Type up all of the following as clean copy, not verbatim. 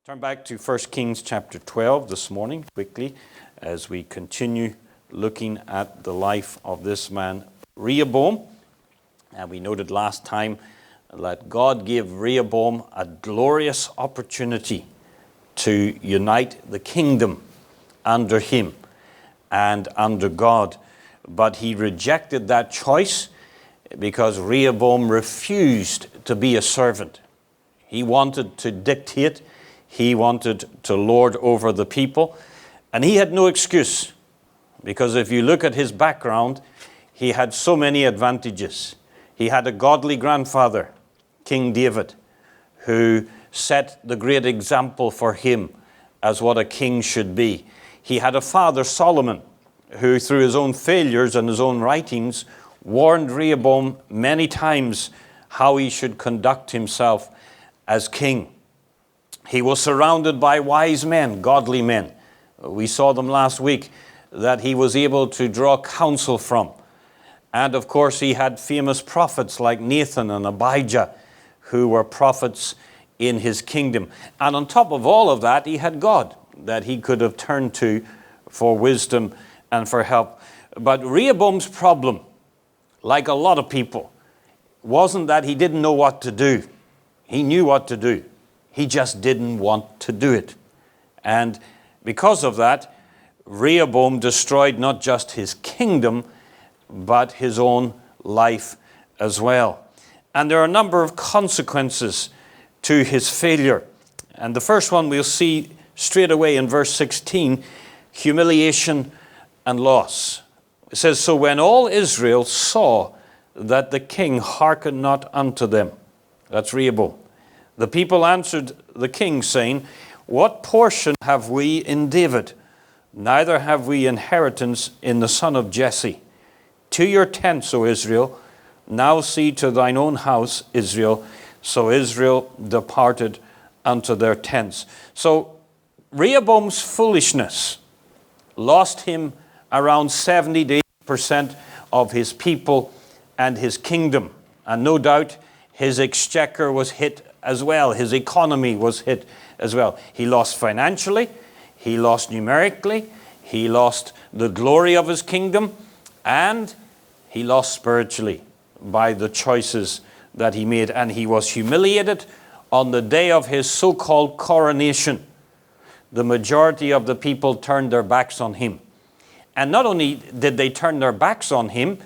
Turn back to 1 Kings chapter 12 this morning, quickly, as we continue looking at the life of this man, Rehoboam. And we noted last time that God gave Rehoboam a glorious opportunity to unite the kingdom under him and under God. But he rejected that choice because Rehoboam refused to be a servant. He wanted to dictate. He wanted to lord over the people. And he had no excuse, because if you look at his background, he had so many advantages. He had a godly grandfather, King David, who set the great example for him as what a king should be. He had a father, Solomon, who through his own failures and his own writings warned Rehoboam many times how he should conduct himself as king. He was surrounded by wise men, godly men. We saw them last week, that he was able to draw counsel from. And of course, he had famous prophets like Nathan and Abijah, who were prophets in his kingdom. And on top of all of that, he had God that he could have turned to for wisdom and for help. But Rehoboam's problem, like a lot of people, wasn't that he didn't know what to do. He knew what to do. He just didn't want to do it. And because of that, Rehoboam destroyed not just his kingdom, but his own life as well. And there are a number of consequences to his failure. And the first one we'll see straight away in verse 16, humiliation and loss. It says, "So when all Israel saw that the king hearkened not unto them," that's Rehoboam, "the people answered the king, saying, What portion have we in David? Neither have we inheritance in the son of Jesse. To your tents, O Israel, now see to thine own house, Israel." So Israel departed unto their tents. So Rehoboam's foolishness lost him around 70 to 80% of his people and his kingdom. And no doubt his exchequer was hit as well. His economy was hit as well. He lost financially, he lost numerically, he lost the glory of his kingdom, and he lost spiritually by the choices that he made. And he was humiliated on the day of his so-called coronation. The majority of the people turned their backs on him. And not only did they turn their backs on him,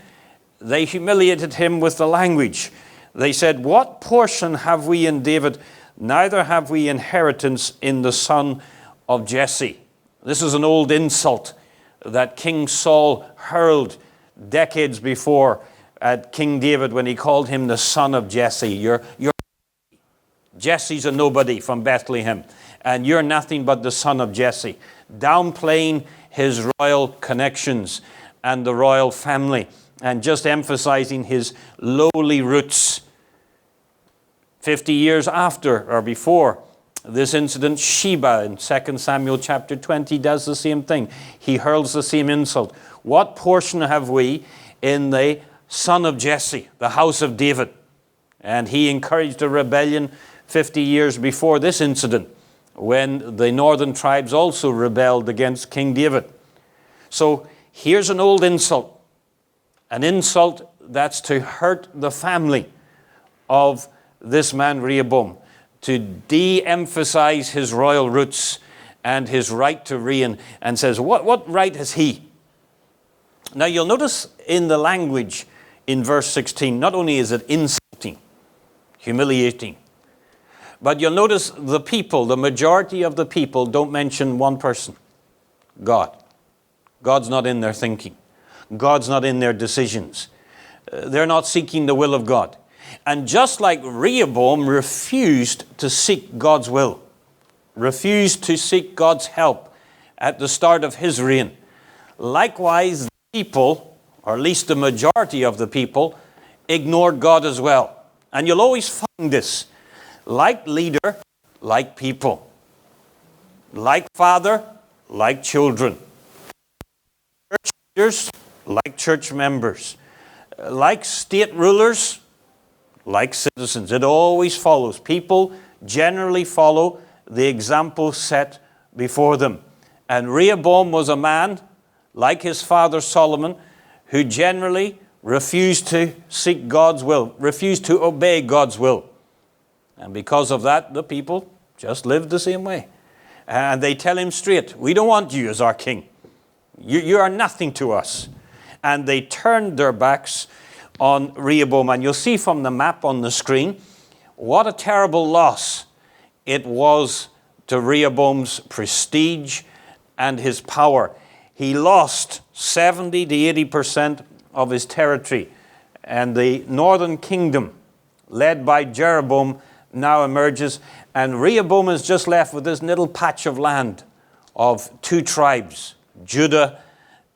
they humiliated him with the language. They said, "What portion have we in David? Neither have we inheritance in the son of Jesse." This is an old insult that King Saul hurled decades before at King David when he called him the son of Jesse. You're Jesse's a nobody from Bethlehem, and you're nothing but the son of Jesse. Downplaying his royal connections and the royal family, and just emphasizing his lowly roots. 50 years after or before this incident, Sheba in 2 Samuel chapter 20 does the same thing. He hurls the same insult. "What portion have we in the son of Jesse, the house of David?" And he encouraged a rebellion 50 years before this incident, when the northern tribes also rebelled against King David. So here's an old insult. An insult that's to hurt the family of this man Rehoboam, to de-emphasize his royal roots and his right to reign, and says, what right has he? Now you'll notice in the language in verse 16, not only is it insulting, humiliating, but you'll notice the people, the majority of the people don't mention one person, God. God's not in their thinking. God's not in their decisions. They're not seeking the will of God. And just like Rehoboam refused to seek God's will, refused to seek God's help at the start of his reign, likewise the people, or at least the majority of the people, ignored God as well. And you'll always find this. Like leader, like people. Like father, like children. Church leaders, like church members. Like state rulers, like citizens. It always follows. People generally follow the example set before them. And Rehoboam was a man, like his father Solomon, who generally refused to seek God's will, refused to obey God's will. And because of that, the people just lived the same way. And they tell him straight, we don't want you as our king. You are nothing to us. And they turned their backs on Rehoboam. And you'll see from the map on the screen what a terrible loss it was to Rehoboam's prestige and his power. He lost 70 to 80% of his territory. And the northern kingdom, led by Jeroboam, now emerges. And Rehoboam is just left with this little patch of land of two tribes, Judah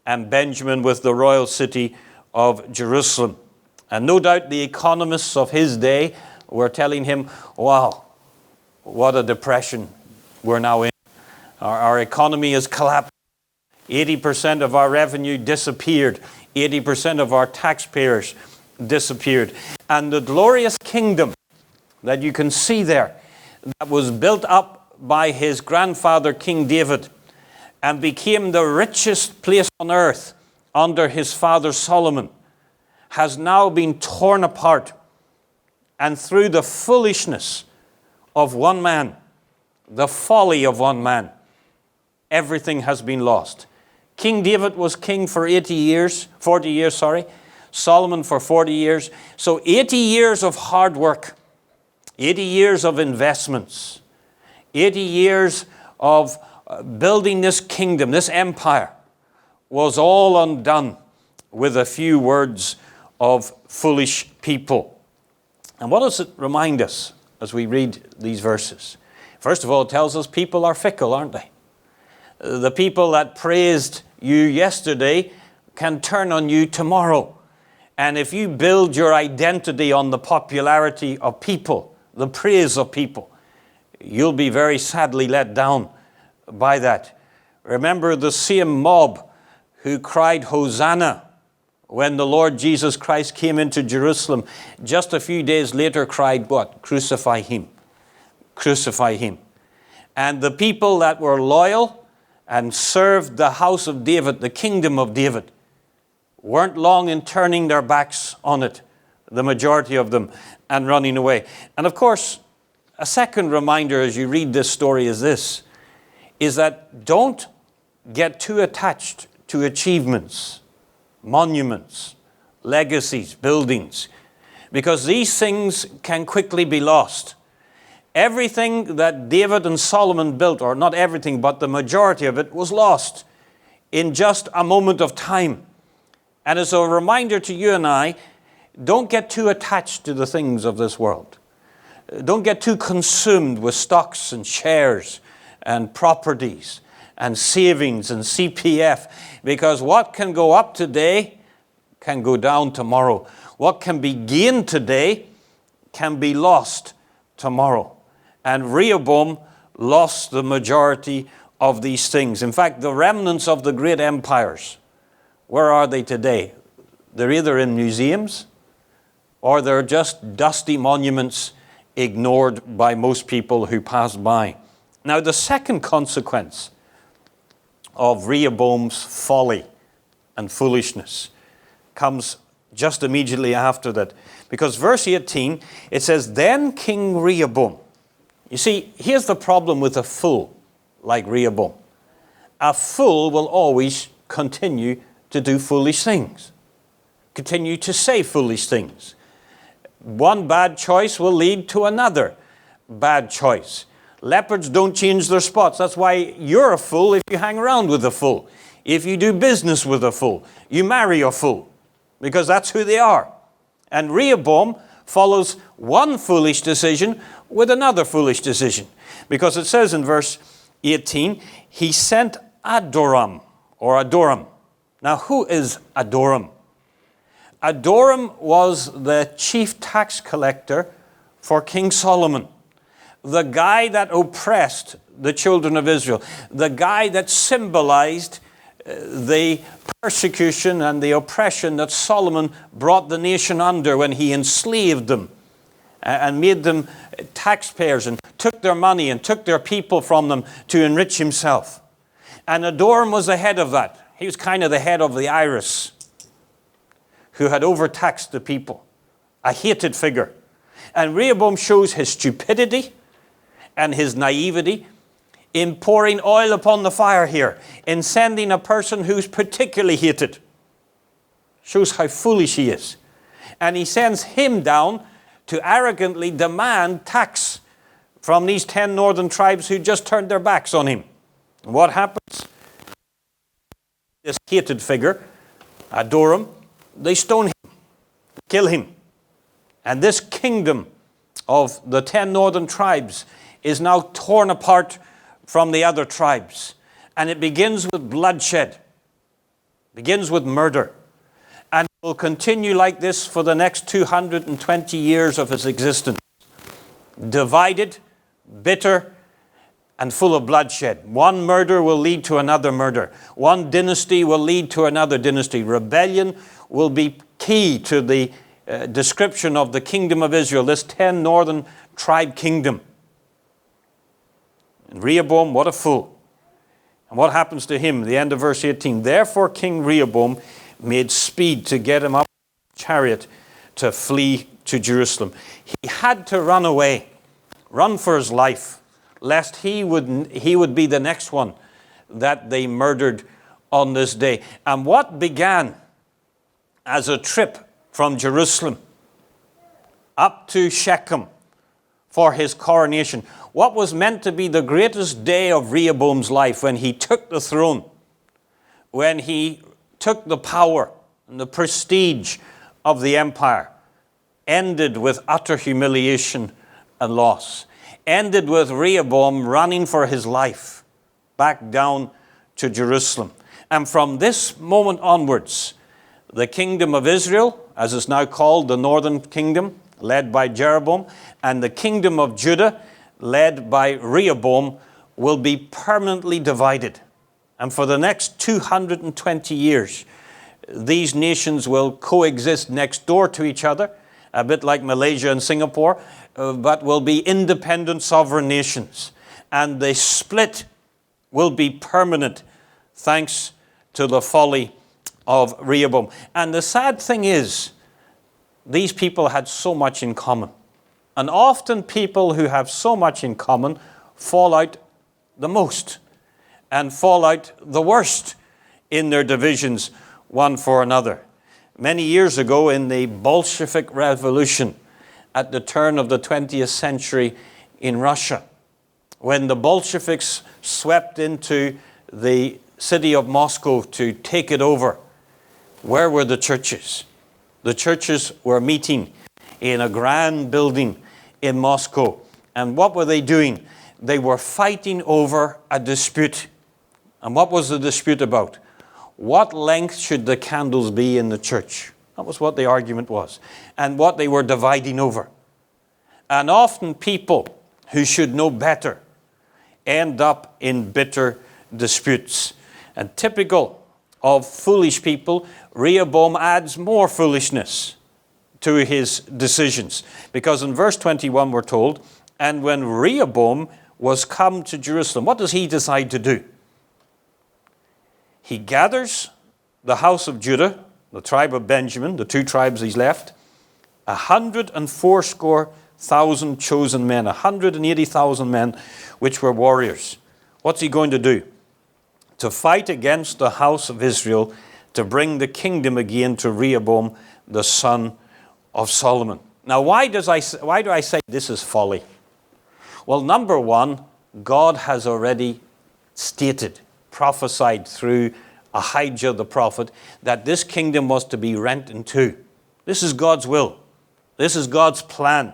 and Benjamin, with the royal city of Jerusalem. And no doubt the economists of his day were telling him, wow, what a depression we're now in. Our economy has collapsed. 80% of our revenue disappeared. 80% of our taxpayers disappeared. And the glorious kingdom that you can see there, that was built up by his grandfather, King David, and became the richest place on earth under his father Solomon, has now been torn apart. And through the foolishness of one man, the folly of one man, everything has been lost. King David was king for 40 years. Solomon for 40 years. So 80 years of hard work, 80 years of investments, 80 years of building this kingdom, this empire, was all undone with a few words of foolish people. And what does it remind us as we read these verses? First of all, it tells us people are fickle, aren't they? The people that praised you yesterday can turn on you tomorrow. And if you build your identity on the popularity of people, the praise of people, you'll be very sadly let down by that. Remember the same mob who cried Hosanna when the Lord Jesus Christ came into Jerusalem, just a few days later cried what? Crucify him. Crucify him. And the people that were loyal and served the house of David, the kingdom of David, weren't long in turning their backs on it, the majority of them, and running away. And of course, a second reminder as you read this story is this, is that don't get too attached to achievements, monuments, legacies, buildings, because these things can quickly be lost. Everything that David and Solomon built, or not everything, but the majority of it, was lost in just a moment of time. And as a reminder to you and I, don't get too attached to the things of this world. Don't get too consumed with stocks and shares and properties and savings and CPF, because what can go up today can go down tomorrow. What can be gained today can be lost tomorrow. And Rehoboam lost the majority of these things. In fact, the remnants of the great empires, where are they today? They're either in museums or they're just dusty monuments ignored by most people who pass by. Now, the second consequence of Rehoboam's folly and foolishness comes just immediately after that. Because verse 18, it says, then King Rehoboam. You see, here's the problem with a fool like Rehoboam. A fool will always continue to do foolish things, continue to say foolish things. One bad choice will lead to another bad choice. Leopards don't change their spots. That's why you're a fool if you hang around with a fool. If you do business with a fool, you marry a fool, because that's who they are. And Rehoboam follows one foolish decision with another foolish decision. Because it says in verse 18, he sent Adoram, or Adoram. Now, who is Adoram? Adoram was the chief tax collector for King Solomon. The guy that oppressed the children of Israel. The guy that symbolized the persecution and the oppression that Solomon brought the nation under when he enslaved them and made them taxpayers and took their money and took their people from them to enrich himself. And Adoram was the head of that. He was kind of the head of the Iris, who had overtaxed the people. A hated figure. And Rehoboam shows his stupidity and his naivety in pouring oil upon the fire here, in sending a person who's particularly hated. Shows how foolish he is. And he sends him down to arrogantly demand tax from these 10 northern tribes who just turned their backs on him. And what happens? This hated figure, Adoram, they stone him, kill him. And this kingdom of the 10 northern tribes is now torn apart from the other tribes. And it begins with bloodshed, begins with murder. And it will continue like this for the next 220 years of its existence. Divided, bitter, and full of bloodshed. One murder will lead to another murder. One dynasty will lead to another dynasty. Rebellion will be key to the description of the kingdom of Israel, this 10 northern tribe kingdom. And Rehoboam, what a fool. And what happens to him? The end of verse 18. Therefore King Rehoboam made speed to get him up in a chariot to flee to Jerusalem. He had to run away, run for his life, lest he would be the next one that they murdered on this day. And what began as a trip from Jerusalem up to Shechem for his coronation, what was meant to be the greatest day of Rehoboam's life, when he took the throne, when he took the power and the prestige of the empire, ended with utter humiliation and loss. Ended with Rehoboam running for his life back down to Jerusalem. And from this moment onwards, the kingdom of Israel, as is now called the northern kingdom, led by Jeroboam, and the kingdom of Judah, led by Rehoboam, will be permanently divided. And for the next 220 years, these nations will coexist next door to each other, a bit like Malaysia and Singapore, but will be independent sovereign nations. And the split will be permanent, thanks to the folly of Rehoboam. And the sad thing is, these people had so much in common. And often people who have so much in common fall out the most and fall out the worst in their divisions one for another. Many years ago, in the Bolshevik Revolution at the turn of the 20th century in Russia, when the Bolsheviks swept into the city of Moscow to take it over, where were the churches? The churches were meeting in a grand building in Moscow. And what were they doing? They were fighting over a dispute. And what was the dispute about? What length should the candles be in the church? That was what the argument was. And what they were dividing over. And often people who should know better end up in bitter disputes. And typical of foolish people, Rehoboam adds more foolishness to his decisions. Because in verse 21 we're told, and when Rehoboam was come to Jerusalem, what does he decide to do? He gathers the house of Judah, the tribe of Benjamin, the two tribes he's left, 180,000 chosen men, 180,000 men, which were warriors. What's he going to do? To fight against the house of Israel, to bring the kingdom again to Rehoboam, the son of Solomon. Now, why do I say this is folly? Well, number one, God has already stated, prophesied through Ahijah the prophet, that this kingdom was to be rent in two. This is God's will. This is God's plan.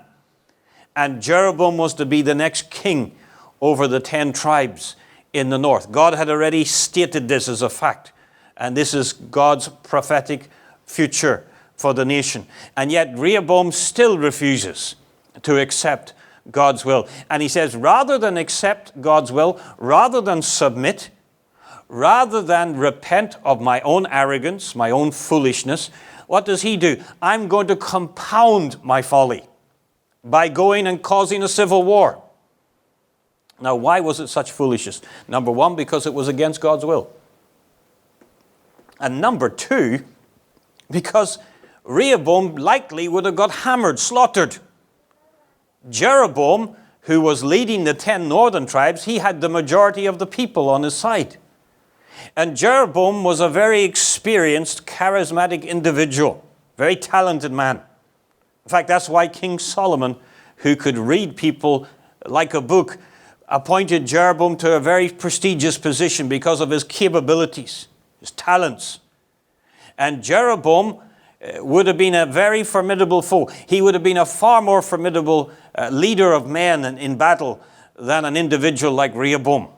And Jeroboam was to be the next king over the 10 tribes in the north. God had already stated this as a fact. And this is God's prophetic future for the nation. And yet Rehoboam still refuses to accept God's will. And he says, rather than accept God's will, rather than submit, rather than repent of my own arrogance, my own foolishness, what does he do? I'm going to compound my folly. by going and causing a civil war. Now, why was it such foolishness? Number one, because it was against God's will. And number two, because Rehoboam likely would have got hammered, slaughtered. Jeroboam, who was leading the 10 northern tribes, he had the majority of the people on his side. And Jeroboam was a very experienced, charismatic individual, very talented man. In fact, that's why King Solomon, who could read people like a book, appointed Jeroboam to a very prestigious position because of his capabilities, his talents. And Jeroboam would have been a very formidable foe. He would have been a far more formidable leader of men in battle than an individual like Rehoboam.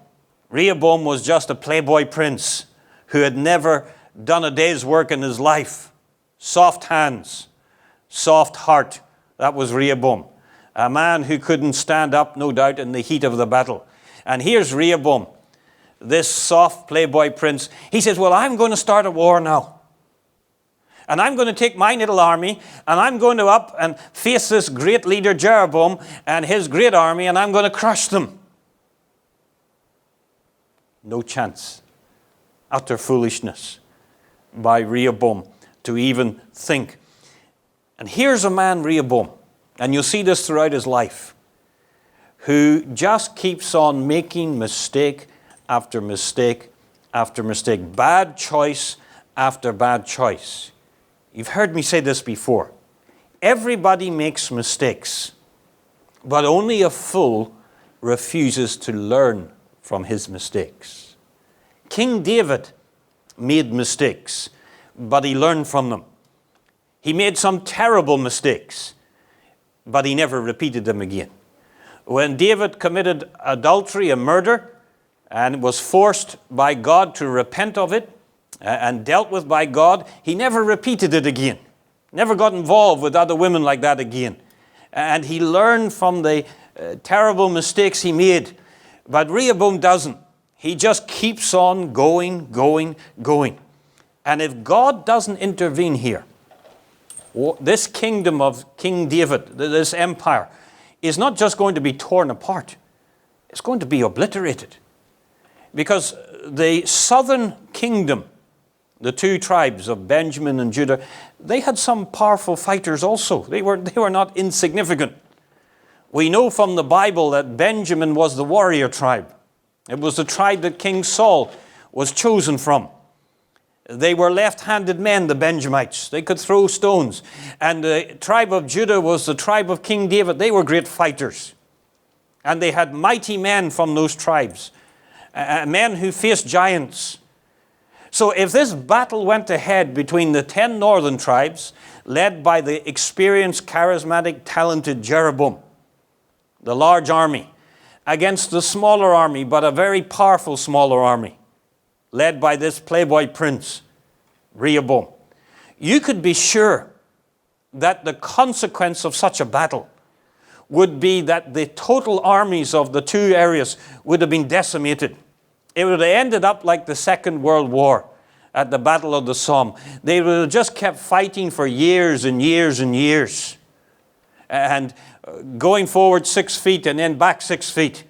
Rehoboam was just a playboy prince who had never done a day's work in his life. Soft hands, soft heart. That was Rehoboam. A man who couldn't stand up, no doubt, in the heat of the battle. And here's Rehoboam, this soft playboy prince. He says, well, I'm going to start a war now. And I'm going to take my little army, and I'm going to up and face this great leader Jeroboam and his great army, and I'm going to crush them. No chance. Utter foolishness by Rehoboam to even think. And here's a man, Rehoboam, and you'll see this throughout his life, who just keeps on making mistake after mistake after mistake. Bad choice after bad choice. You've heard me say this before. Everybody makes mistakes, but only a fool refuses to learn from his mistakes. King David made mistakes, but he learned from them. He made some terrible mistakes, but he never repeated them again. When David committed adultery and murder and was forced by God to repent of it and dealt with by God, he never repeated it again. Never got involved with other women like that again. And he learned from the terrible mistakes he made. But Rehoboam doesn't. He just keeps on going. And if God doesn't intervene here, this kingdom of King David, this empire, is not just going to be torn apart. It's going to be obliterated. Because the southern kingdom, the two tribes of Benjamin and Judah, they had some powerful fighters also. They were not insignificant. We know from the Bible that Benjamin was the warrior tribe. It was the tribe that King Saul was chosen from. They were left-handed men, the Benjamites. They could throw stones. And the tribe of Judah was the tribe of King David. They were great fighters. And they had mighty men from those tribes. Men who faced giants. So if this battle went ahead between the 10 northern tribes, led by the experienced, charismatic, talented Jeroboam, the large army, against the smaller army, but a very powerful smaller army, led by this playboy prince, Rehoboam, you could be sure that the consequence of such a battle would be that the total armies of the two areas would have been decimated. It would have ended up like the Second World War at the Battle of the Somme. They would have just kept fighting for years and years and years. And going forward 6 feet and then back 6 feet.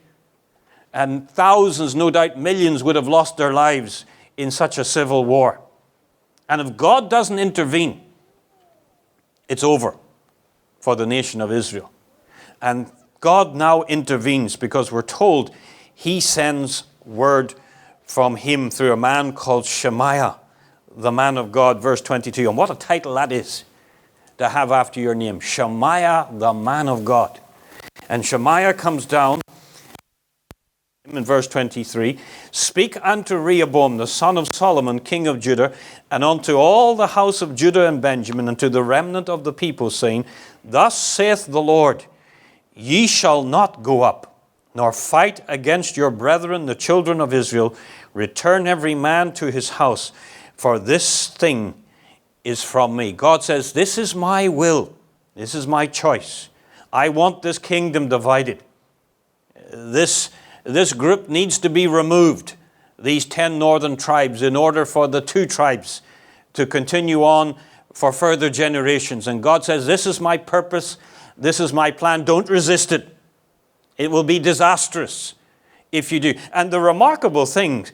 And thousands, no doubt millions, would have lost their lives in such a civil war. And if God doesn't intervene, it's over for the nation of Israel. And God now intervenes because we're told he sends word from him through a man called Shemaiah, the man of God, verse 22. And what a title that is to have after your name. Shemaiah, the man of God. And Shemaiah comes down in verse 23. Speak unto Rehoboam, the son of Solomon, king of Judah, and unto all the house of Judah and Benjamin, and to the remnant of the people, saying, Thus saith the Lord, Ye shall not go up, nor fight against your brethren, the children of Israel. Return every man to his house, for this thing is from me. God says, this is my will. This is my choice. I want this kingdom divided. This group needs to be removed, these 10 northern tribes, in order for the two tribes to continue on for further generations. And God says, this is my purpose, This is my plan. Don't resist it. It will be disastrous if you do. And the remarkable thing,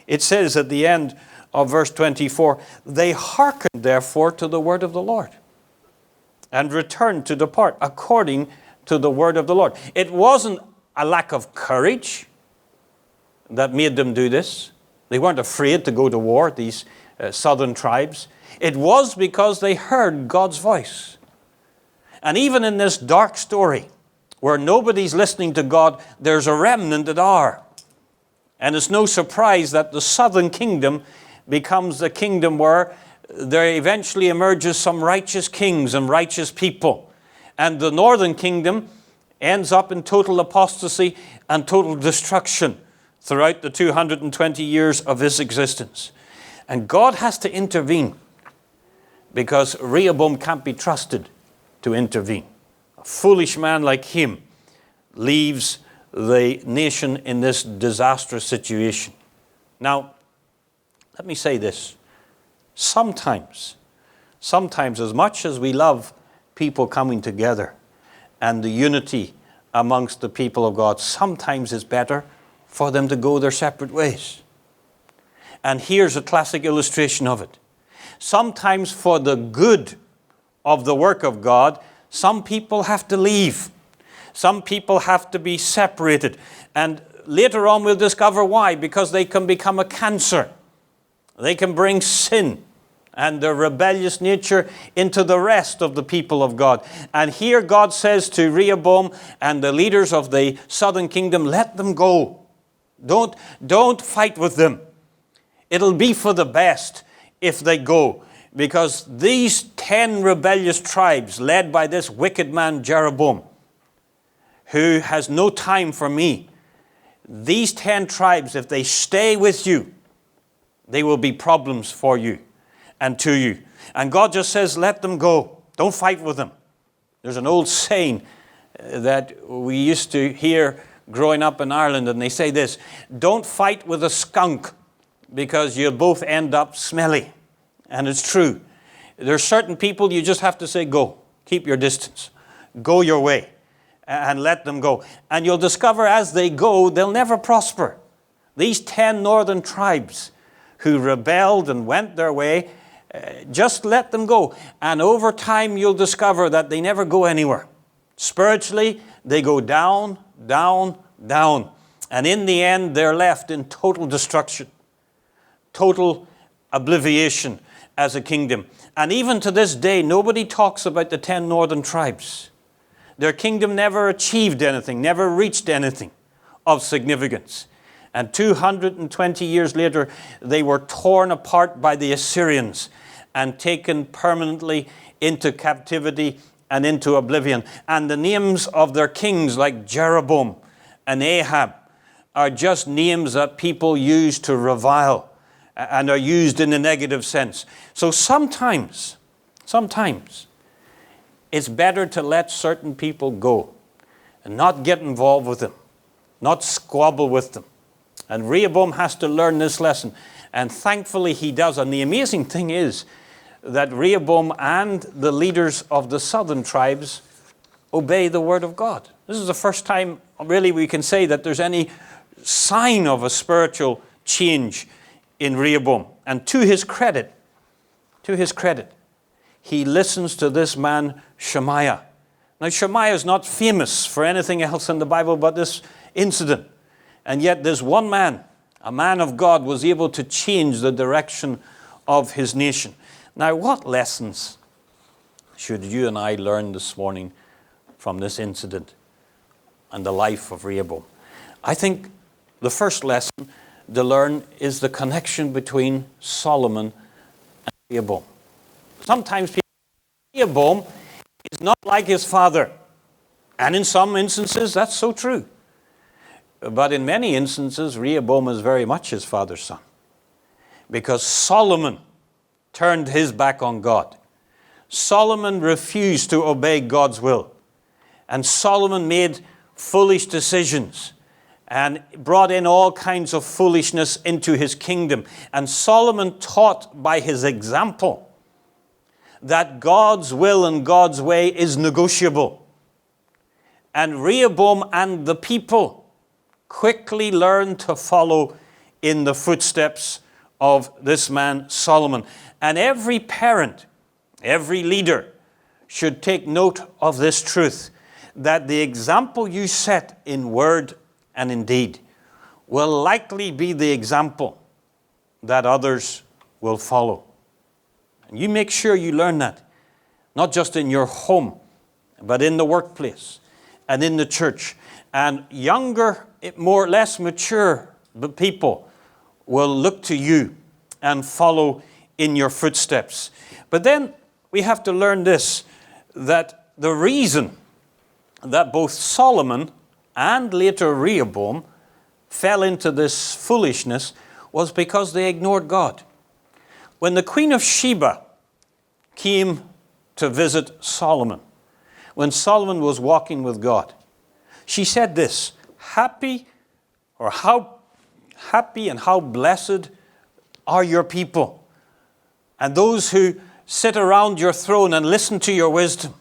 it says at the end of verse 24, they hearkened therefore to the word of the Lord and returned to depart according to the word of the Lord. It wasn't a lack of courage that made them do this. They weren't afraid to go to war, these southern tribes. It was because they heard God's voice. And even in this dark story, where nobody's listening to God, there's a remnant that are. And it's no surprise that the southern kingdom becomes the kingdom where there eventually emerges some righteous kings and righteous people. And the northern kingdom ends up in total apostasy and total destruction throughout the 220 years of his existence. And God has to intervene because Rehoboam can't be trusted to intervene. A foolish man like him leaves the nation in this disastrous situation. Now, let me say this. Sometimes, as much as we love people coming together and the unity amongst the people of God, sometimes it's better for them to go their separate ways. And here's a classic illustration of it. Sometimes for the good of the work of God, some people have to leave. Some people have to be separated. And later on we'll discover why. Because they can become a cancer. They can bring sin and their rebellious nature into the rest of the people of God. And here God says to Rehoboam and the leaders of the southern kingdom, let them go. Don't fight with them. It'll be for the best if they go. Because these 10 rebellious tribes led by this wicked man Jeroboam, who has no time for me, these 10 tribes, if they stay with you, they will be problems for you and to you. And God just says, let them go. Don't fight with them. There's an old saying that we used to hear growing up in Ireland, and they say this, don't fight with a skunk because you'll both end up smelly. And it's true. There's certain people you just have to say, go. Keep your distance. Go your way. And let them go. And you'll discover as they go, they'll never prosper. These 10 northern tribes who rebelled and went their way, just let them go. And over time, you'll discover that they never go anywhere. Spiritually, they go down, down, down. And in the end, they're left in total destruction. Total obliviation as a kingdom. And even to this day, nobody talks about the 10 northern tribes. Their kingdom never achieved anything, never reached anything of significance. And 220 years later, they were torn apart by the Assyrians and taken permanently into captivity and into oblivion. And the names of their kings like Jeroboam and Ahab are just names that people use to revile and are used in a negative sense. So sometimes, it's better to let certain people go and not get involved with them, not squabble with them. And Rehoboam has to learn this lesson. And thankfully he does. And the amazing thing is that Rehoboam and the leaders of the southern tribes obey the word of God. This is the first time really we can say that there's any sign of a spiritual change in Rehoboam. And to his credit, he listens to this man Shemaiah. Now Shemaiah is not famous for anything else in the Bible but this incident. And yet this one man, a man of God, was able to change the direction of his nation. Now what lessons should you and I learn this morning from this incident and the life of Rehoboam? I think the first lesson to learn is the connection between Solomon and Rehoboam. Sometimes people say Rehoboam is not like his father. And in some instances, that's so true. But in many instances, Rehoboam is very much his father's son. Because Solomon turned his back on God. Solomon refused to obey God's will. And Solomon made foolish decisions and brought in all kinds of foolishness into his kingdom. And Solomon taught by his example that God's will and God's way is negotiable. And Rehoboam and the people quickly learned to follow in the footsteps of this man Solomon. And every parent, every leader should take note of this truth, that the example you set in word and in deed will likely be the example that others will follow. And you make sure you learn that, not just in your home, but in the workplace and in the church. And younger, more or less mature people will look to you and follow in your footsteps. But then we have to learn this, that the reason that both Solomon and later Rehoboam fell into this foolishness was because they ignored God. When the Queen of Sheba came to visit Solomon, when Solomon was walking with God, she said this, how happy and how blessed are your people, and those who sit around your throne and listen to your wisdom.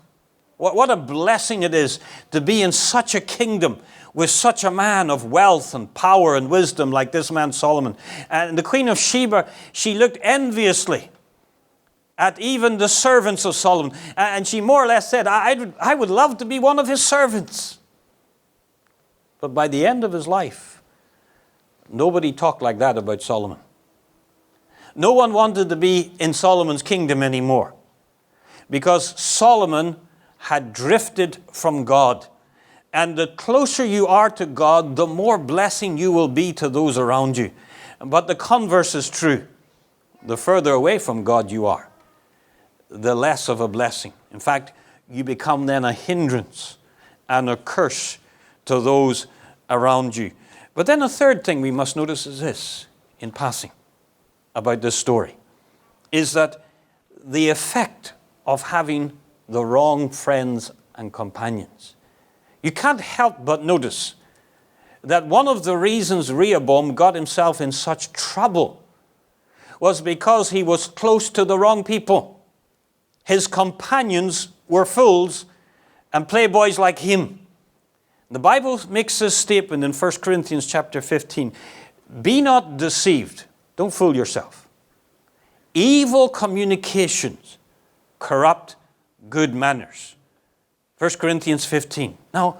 What a blessing it is to be in such a kingdom with such a man of wealth and power and wisdom like this man Solomon. And the Queen of Sheba, she looked enviously at even the servants of Solomon. And she more or less said, I would love to be one of his servants. But by the end of his life, nobody talked like that about Solomon. No one wanted to be in Solomon's kingdom anymore, because Solomon had drifted from God. And the closer you are to God, the more blessing you will be to those around you. But the converse is true. The further away from God you are, the less of a blessing. In fact, you become then a hindrance and a curse to those around you. But then a third thing we must notice is this, in passing, about this story, is that the effect of having the wrong friends and companions. You can't help but notice that one of the reasons Rehoboam got himself in such trouble was because he was close to the wrong people. His companions were fools and playboys like him. The Bible makes this statement in 1 Corinthians chapter 15. Be not deceived. Don't fool yourself. Evil communications corrupt good manners. 1 Corinthians 15. Now,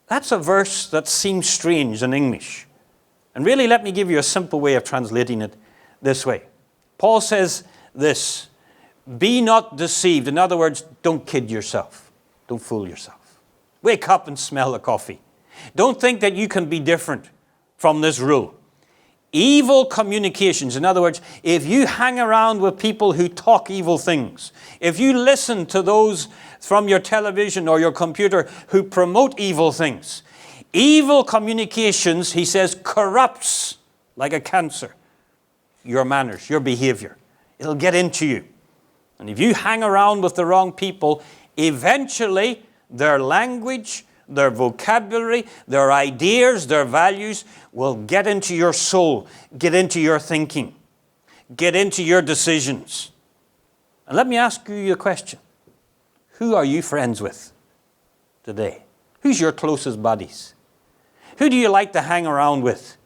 that's a verse that seems strange in English. And really, let me give you a simple way of translating it this way. Paul says this, be not deceived. In other words, don't kid yourself. Don't fool yourself. Wake up and smell the coffee. Don't think that you can be different from this rule. Evil communications. In other words, if you hang around with people who talk evil things, if you listen to those from your television or your computer who promote evil things, evil communications, he says, corrupts like a cancer your manners, your behavior. It'll get into you. And if you hang around with the wrong people, eventually their language, their vocabulary, their ideas, their values will get into your soul, get into your thinking, get into your decisions. And let me ask you a question. Who are you friends with today? Who's your closest buddies? Who do you like to hang around with?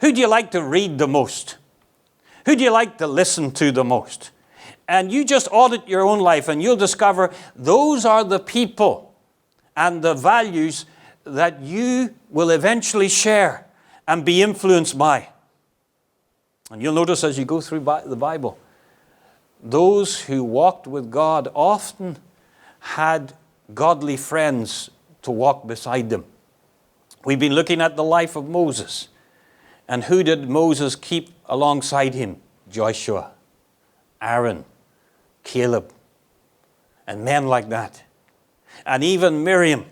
Who do you like to read the most? Who do you like to listen to the most? And you just audit your own life and you'll discover those are the people and the values that you will eventually share and be influenced by. And you'll notice as you go through the Bible, those who walked with God often had godly friends to walk beside them. We've been looking at the life of Moses. And who did Moses keep alongside him? Joshua, Aaron, Caleb, and men like that. And even Miriam,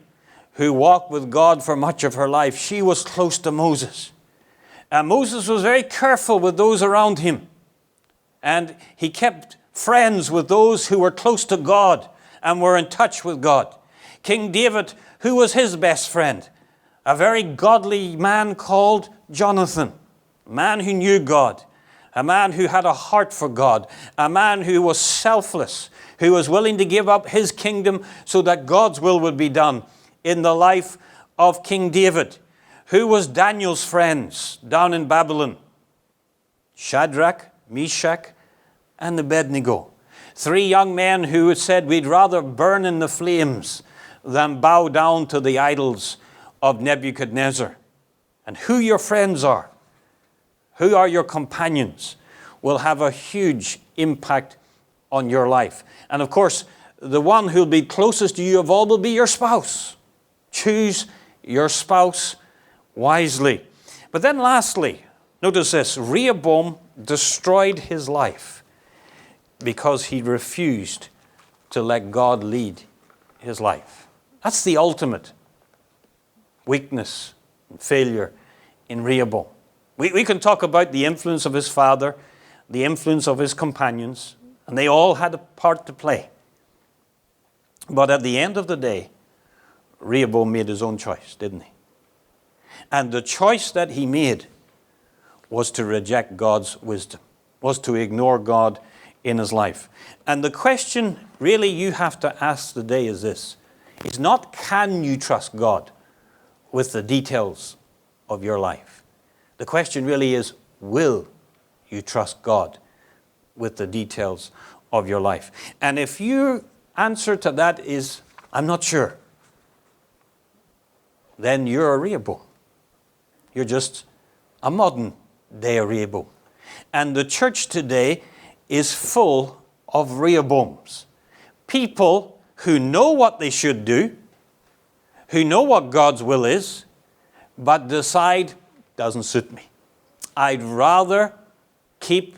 who walked with God for much of her life, she was close to Moses. And Moses was very careful with those around him. And he kept friends with those who were close to God and were in touch with God. King David, who was his best friend? A very godly man called Jonathan, a man who knew God, a man who had a heart for God, a man who was selfless, who was willing to give up his kingdom so that God's will would be done in the life of King David. Who was Daniel's friends down in Babylon? Shadrach, Meshach, and Abednego. 3 young men who had said, we'd rather burn in the flames than bow down to the idols of Nebuchadnezzar. And who your friends are, who are your companions, will have a huge impact on your life. And of course, the one who'll be closest to you of all will be your spouse. Choose your spouse wisely. But then lastly, notice this, Rehoboam destroyed his life because he refused to let God lead his life. That's the ultimate weakness and failure in Rehoboam. We can talk about the influence of his father, the influence of his companions, and they all had a part to play. But at the end of the day, Rehoboam made his own choice, didn't he? And the choice that he made was to reject God's wisdom, was to ignore God in his life. And the question really you have to ask today is this. It's not can you trust God with the details of your life. The question really is, will you trust God with the details of your life? And if your answer to that is, I'm not sure, then you're a Rehoboam. You're just a modern day Rehoboam. And the church today is full of Rehoboams. People who know what they should do, who know what God's will is, but decide, doesn't suit me. I'd rather keep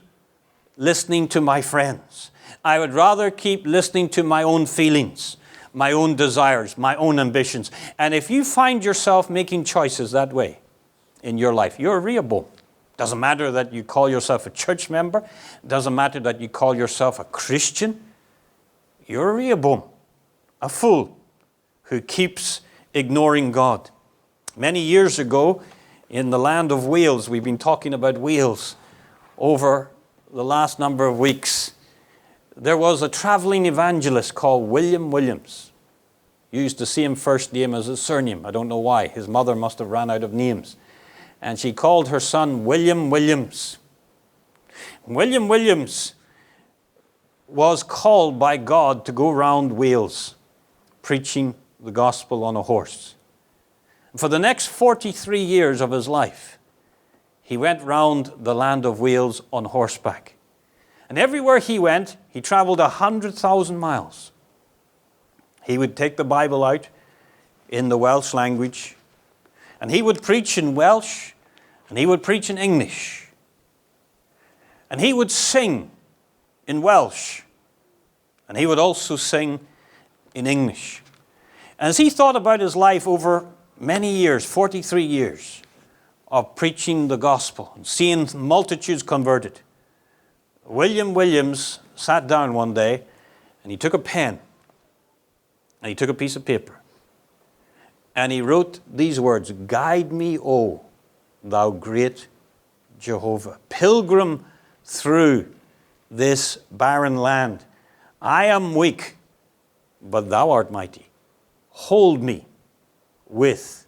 listening to my friends. I would rather keep listening to my own feelings, my own desires, my own ambitions. And if you find yourself making choices that way in your life, you're a Rehoboam. Doesn't matter that you call yourself a church member. Doesn't matter that you call yourself a Christian. You're a Rehoboam, a fool who keeps ignoring God. Many years ago, in the land of Wales, we've been talking about Wales over the last number of weeks. There was a traveling evangelist called William Williams. You used to see him first name as his surname. I don't know why. His mother must have run out of names. And she called her son William Williams. William Williams was called by God to go around Wales preaching the gospel on a horse. For the next 43 years of his life, he went round the land of Wales on horseback. And everywhere he went, he traveled 100,000 miles. He would take the Bible out in the Welsh language, and he would preach in Welsh, and he would preach in English. And he would sing in Welsh, and he would also sing in English. And as he thought about his life over many years, 43 years, of preaching the gospel and seeing multitudes converted, William Williams sat down one day and he took a pen and he took a piece of paper and he wrote these words, "Guide me, O thou great Jehovah, pilgrim through this barren land. I am weak, but thou art mighty. Hold me with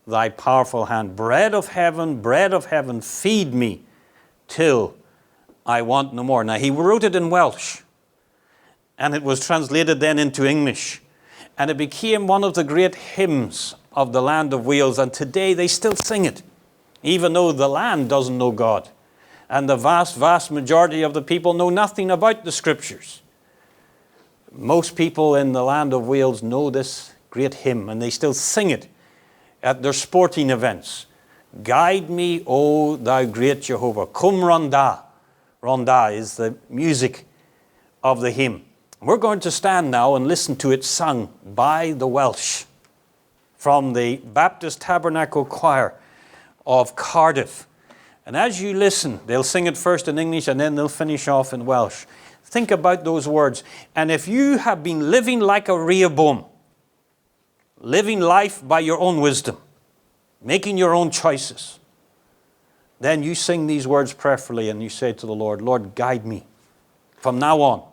thy powerful hand. Bread of heaven, feed me till I want no more." Now, he wrote it in Welsh, and it was translated then into English, and it became one of the great hymns of the land of Wales, and today they still sing it, even though the land doesn't know God, and the vast, vast majority of the people know nothing about the Scriptures. Most people in the land of Wales know this great hymn, and they still sing it at their sporting events. Guide me, O thou great Jehovah. Cum ronda. Ronda is the music of the hymn. We're going to stand now and listen to it sung by the Welsh from the Baptist Tabernacle Choir of Cardiff. And as you listen, they'll sing it first in English and then they'll finish off in Welsh. Think about those words. And if you have been living like a Rehoboam, living life by your own wisdom, making your own choices, then you sing these words prayerfully and you say to the Lord, Lord, guide me. From now on,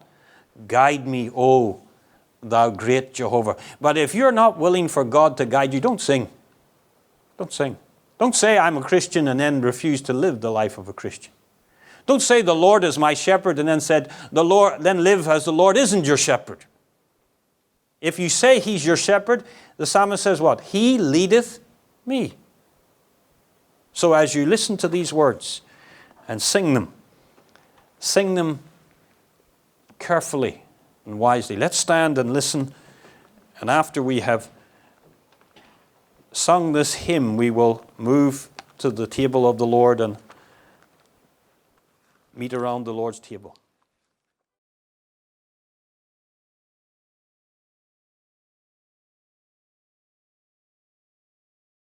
guide me, O thou great Jehovah. But if you're not willing for God to guide you, don't sing. Don't sing. Don't say, I'm a Christian, and then refuse to live the life of a Christian. Don't say, the Lord is my shepherd, and then then live as the Lord isn't your shepherd. If you say he's your shepherd, the psalmist says what? He leadeth me. So as you listen to these words and sing them carefully and wisely. Let's stand and listen. And after we have sung this hymn, we will move to the table of the Lord and meet around the Lord's table.